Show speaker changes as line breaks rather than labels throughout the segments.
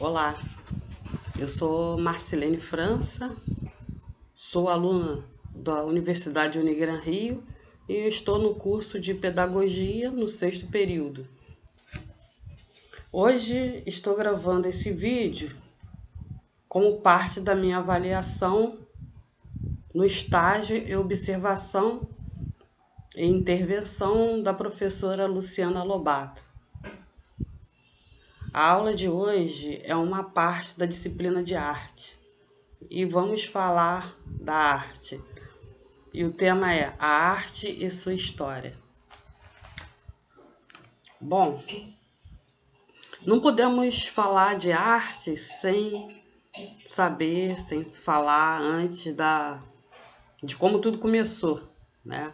Olá, eu sou Marcilene França, sou aluna da Universidade Unigran Rio e estou no curso de Pedagogia no 6º período. Hoje estou gravando esse vídeo como parte da minha avaliação no estágio e observação e intervenção da professora Luciana Lobato. A aula de hoje é uma parte da disciplina de arte e vamos falar da arte. E o tema é a arte e sua história. Bom, não podemos falar de arte sem saber, sem falar antes de como tudo começou, né?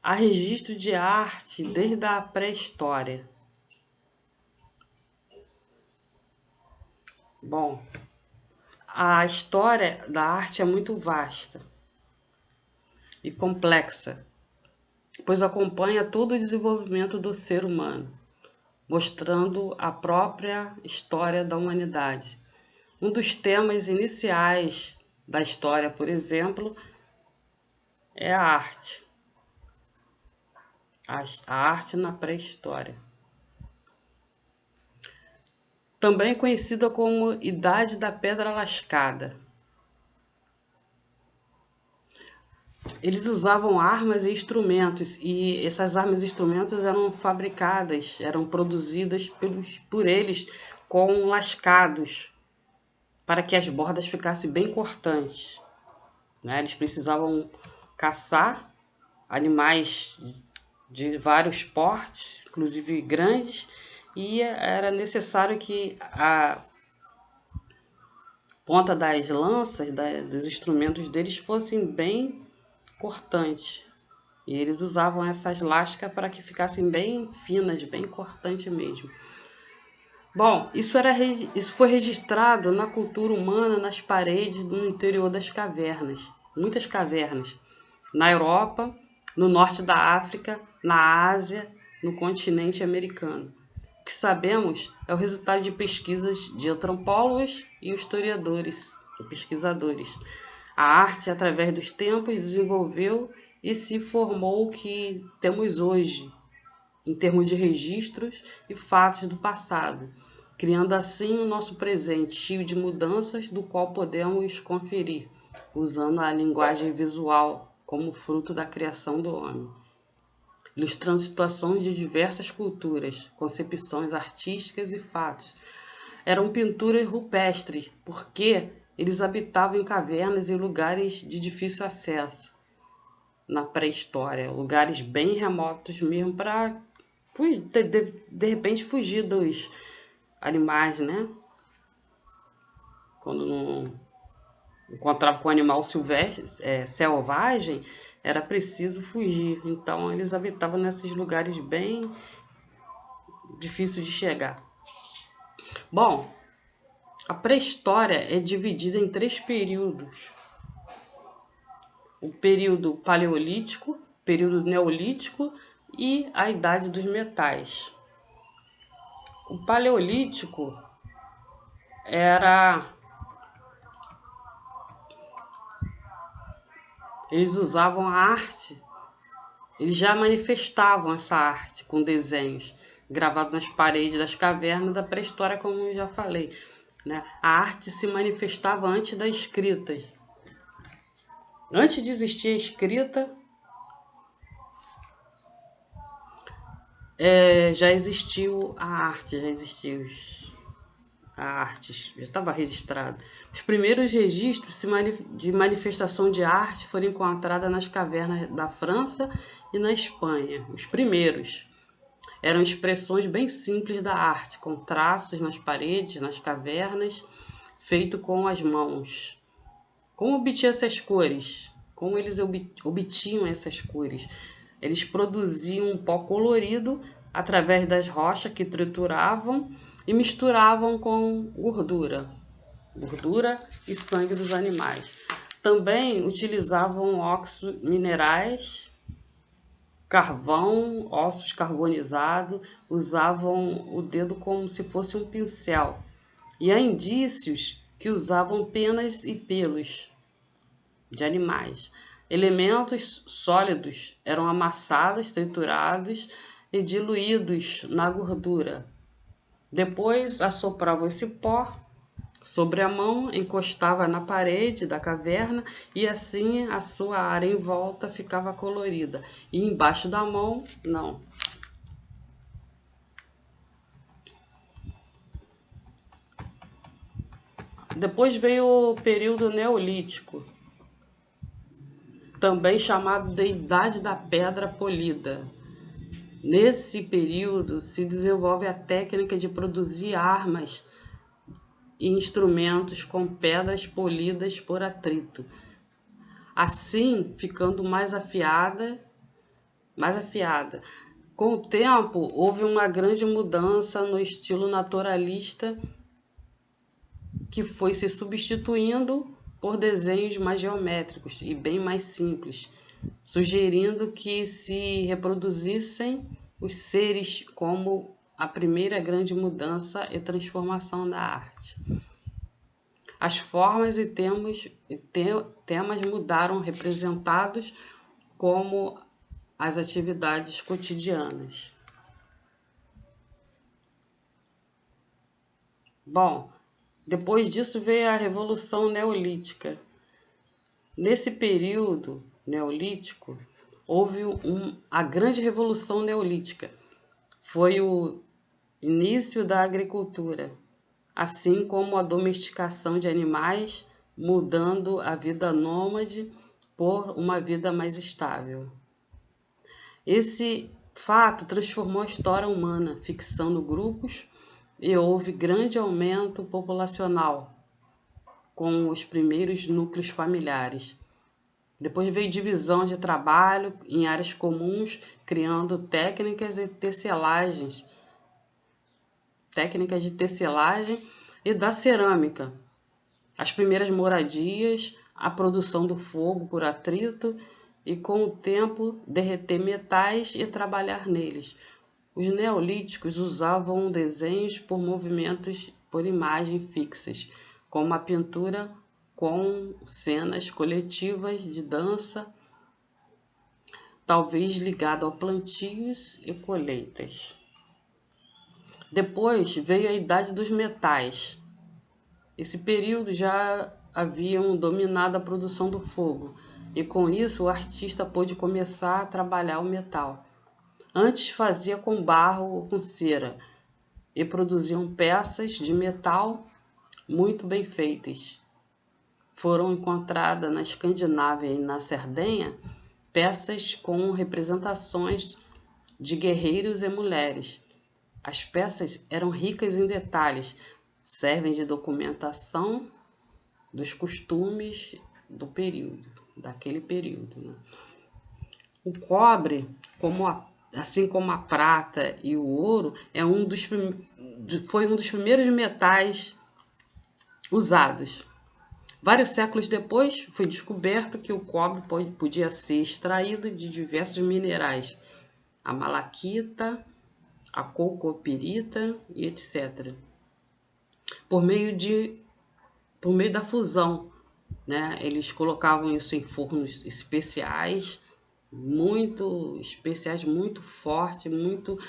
Há registro de arte desde a pré-história. Bom, a história da arte é muito vasta e complexa, pois acompanha todo o desenvolvimento do ser humano, mostrando a própria história da humanidade. Um dos temas iniciais da história, por exemplo, é a arte. A arte na pré-história. Também conhecida como Idade da Pedra Lascada. Eles usavam armas e instrumentos, e essas armas e instrumentos eram fabricadas, eram produzidas por eles com lascados, para que as bordas ficassem bem cortantes, né? Eles precisavam caçar animais de vários portes, inclusive grandes, e era necessário que a ponta das lanças, dos instrumentos deles, fossem bem cortantes. E eles usavam essas lascas para que ficassem bem finas, bem cortantes mesmo. Bom, isso foi registrado na cultura humana, nas paredes no interior das cavernas, muitas cavernas, na Europa, no norte da África, na Ásia, no continente americano. O que sabemos é o resultado de pesquisas de antropólogos e historiadores, e pesquisadores. A arte, através dos tempos, desenvolveu e se formou o que temos hoje, em termos de registros e fatos do passado, criando assim o nosso presente, cheio de mudanças, do qual podemos conferir, usando a linguagem visual como fruto da criação do homem, ilustrando situações de diversas culturas, concepções artísticas e fatos. Eram pinturas rupestres, porque eles habitavam em cavernas e lugares de difícil acesso na pré-história, lugares bem remotos mesmo, para de repente fugir dos animais, né? Quando não encontrava com um animal silvestre, selvagem, era preciso fugir. Então eles habitavam nesses lugares bem difíceis de chegar. Bom, a pré-história é dividida em 3 períodos. O período paleolítico, período neolítico e a idade dos metais. O paleolítico eles usavam a arte, eles já manifestavam essa arte com desenhos gravados nas paredes das cavernas da pré-história, como eu já falei, né? A arte se manifestava antes da escrita. Antes de existir a escrita, já existiu a arte, a arte já estava registrada. Os primeiros registros de manifestação de arte foram encontrados nas cavernas da França e na Espanha. Os primeiros eram expressões bem simples da arte, com traços nas paredes, nas cavernas, feito com as mãos. Como obtinham essas cores? Como eles obtinham essas cores? Eles produziam um pó colorido através das rochas que trituravam e misturavam com gordura e sangue dos animais. Também utilizavam óxidos minerais, carvão, ossos carbonizados, usavam o dedo como se fosse um pincel e há indícios que usavam penas e pelos de animais. Elementos sólidos eram amassados, triturados e diluídos na gordura. Depois assopravam esse pó sobre a mão, encostava na parede da caverna e assim a sua área em volta ficava colorida. E embaixo da mão, não. Depois veio o período neolítico, também chamado de Idade da Pedra Polida. Nesse período se desenvolve a técnica de produzir armas e instrumentos com pedras polidas por atrito, assim ficando mais afiada. Com o tempo, houve uma grande mudança no estilo naturalista, que foi se substituindo por desenhos mais geométricos e bem mais simples, sugerindo que se reproduzissem os seres como a primeira grande mudança e transformação da arte. As formas e temas mudaram, representados como as atividades cotidianas. Bom, depois disso veio a Revolução Neolítica. Nesse período neolítico, houve a grande Revolução Neolítica. Foi o início da agricultura, assim como a domesticação de animais, mudando a vida nômade por uma vida mais estável. Esse fato transformou a história humana, fixando grupos, e houve grande aumento populacional com os primeiros núcleos familiares. Depois veio divisão de trabalho em áreas comuns, criando técnicas de tecelagem e da cerâmica, as primeiras moradias, a produção do fogo por atrito e, com o tempo, derreter metais e trabalhar neles. Os neolíticos usavam desenhos por movimentos por imagens fixas, como a pintura com cenas coletivas de dança, talvez ligado a plantios e colheitas. Depois veio a Idade dos Metais. Esse período já haviam dominado a produção do fogo, e com isso o artista pôde começar a trabalhar o metal. Antes fazia com barro ou com cera, e produziam peças de metal muito bem feitas. Foram encontradas na Escandinávia e na Sardenha peças com representações de guerreiros e mulheres. As peças eram ricas em detalhes, servem de documentação dos costumes do período, daquele período, né? O cobre, assim como a prata e o ouro, foi um dos primeiros metais usados. Vários séculos depois, foi descoberto que o cobre podia ser extraído de diversos minerais, a malaquita, a colcopirita e etc. Por meio da fusão, né? Eles colocavam isso em fornos especiais, muito forte, muito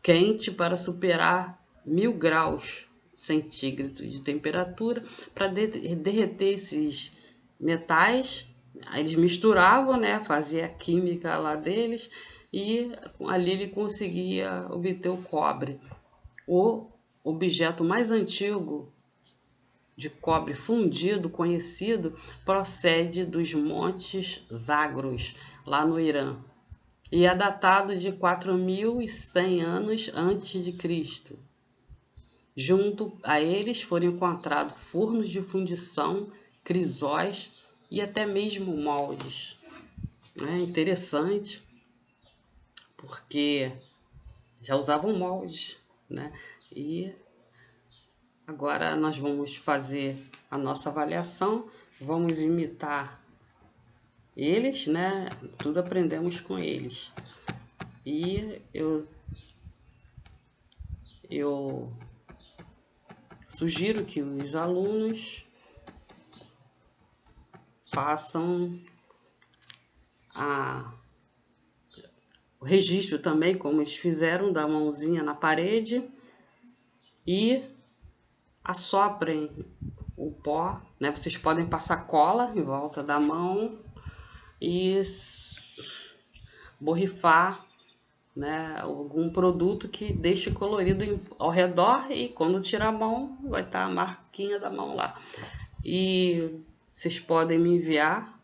quente, para superar 1000 graus centígrados de temperatura, para derreter esses metais. Aí eles misturavam, né? Fazia a química lá deles, e ali ele conseguia obter o cobre. O objeto mais antigo de cobre fundido conhecido procede dos Montes Zagros, lá no Irã, e é datado de 4100 anos antes de Cristo. Junto a eles foram encontrados fornos de fundição, crisóis e até mesmo moldes. É interessante, porque já usavam moldes, né? E agora nós vamos fazer a nossa avaliação, vamos imitar eles, né? Tudo aprendemos com eles. E eu Sugiro que os alunos façam o registro também, como eles fizeram, da mãozinha na parede, e assoprem o pó, né? Vocês podem passar cola em volta da mão e borrifar, né, algum produto que deixe colorido ao redor, e quando tirar a mão vai estar a marquinha da mão lá. E vocês podem me enviar,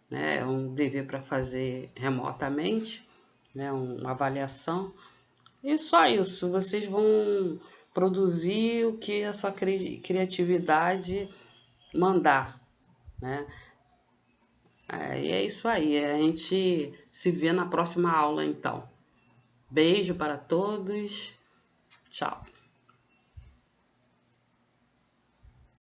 né, um dever para fazer remotamente, né, uma avaliação. E só isso, vocês vão produzir o que a sua criatividade mandar, né? E é isso aí, a gente se vê na próxima aula então. Beijo para todos, tchau.